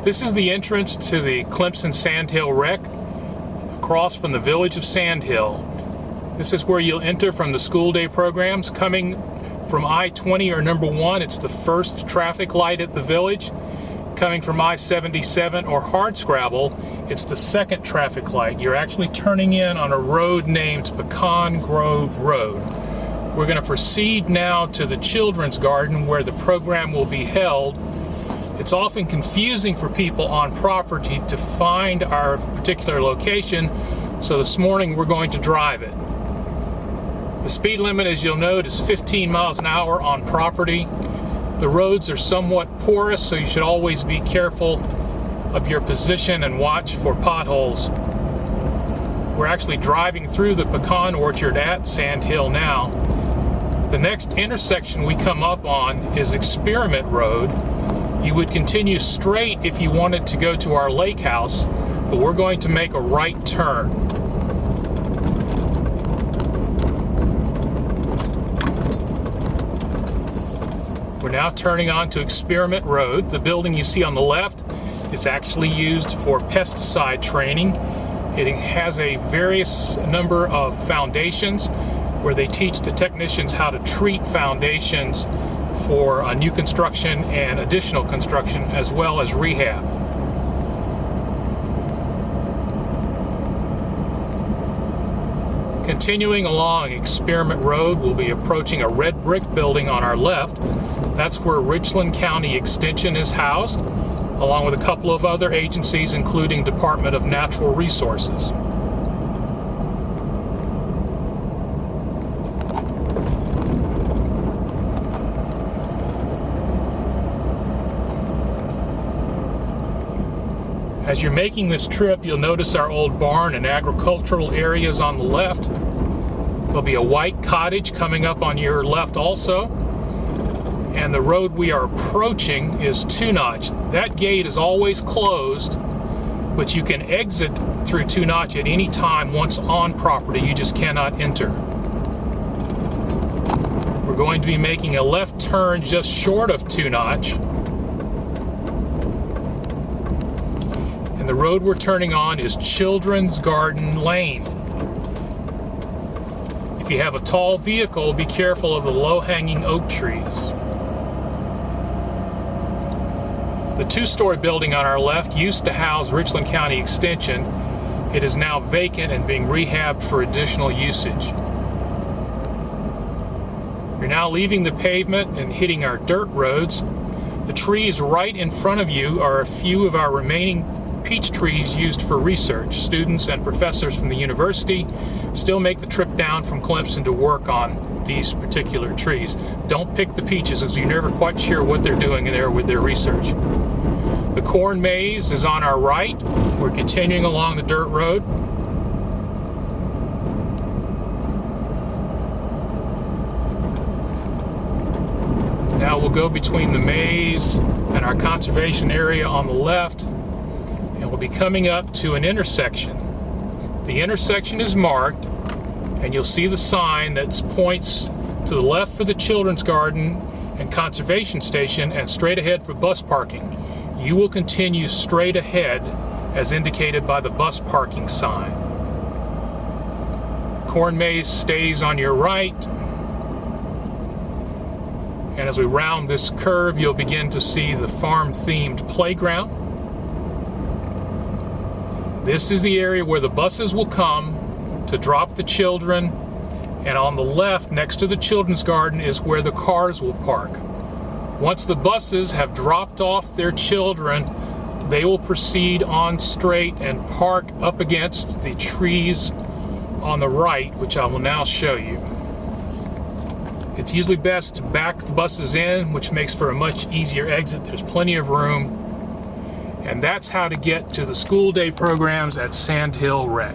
This is the entrance to the Clemson Sandhill REC, across from the village of Sandhill. This is where you'll enter from the school day programs. Coming from I-20 or number 1, it's the first traffic light at the village. Coming from I-77 or Hardscrabble, it's the second traffic light. You're actually turning in on a road named Pecan Grove Road. We're going to proceed now to the Children's Garden where the program will be held. It's often confusing for people on property to find our particular location, so this morning we're going to drive it. The speed limit, as you'll note, is 15 miles an hour on property. The roads are somewhat porous, so you should always be careful of your position and watch for potholes. We're actually driving through the pecan orchard at Sandhill now. The next intersection we come up on is Experiment Road. You would continue straight if you wanted to go to our lake house, but we're going to make a right turn. We're now turning onto Experiment Road. The building you see on the left is actually used for pesticide training. It has a various number of foundations where they teach the technicians how to treat foundations for new construction and additional construction, as well as rehab. Continuing along Experiment Road, we'll be approaching a red brick building on our left. That's where Richland County Extension is housed, along with a couple of other agencies, including Department of Natural Resources. As you're making this trip, you'll notice our old barn and agricultural areas on the left. There'll be a white cottage coming up on your left also. And the road we are approaching is Two Notch. That gate is always closed, but you can exit through Two Notch at any time once on property. You just cannot enter. We're going to be making a left turn just short of Two Notch. And the road we're turning on is Children's Garden Lane. If you have a tall vehicle, be careful of the low-hanging oak trees. The two-story building on our left used to house Richland County Extension. It is now vacant and being rehabbed for additional usage. You're now leaving the pavement and hitting our dirt roads. The trees right in front of you are a few of our remaining peach trees used for research. Students and professors from the university still make the trip down from Clemson to work on these particular trees. Don't pick the peaches, because you're never quite sure what they're doing in there with their research. The corn maze is on our right. We're continuing along the dirt road. Now we'll go between the maze and our conservation area on the left. And we'll be coming up to an intersection. The intersection is marked, and you'll see the sign that points to the left for the Children's Garden and Conservation Station, and straight ahead for bus parking. You will continue straight ahead as indicated by the bus parking sign. Corn maze stays on your right. And as we round this curve, you'll begin to see the farm-themed playground. This is the area where the buses will come to drop the children, and on the left, next to the Children's Garden, is where the cars will park. Once the buses have dropped off their children, they will proceed on straight and park up against the trees on the right, which I will now show you. It's usually best to back the buses in, which makes for a much easier exit. There's plenty of room. And that's how to get to the school day programs at Sandhill REC.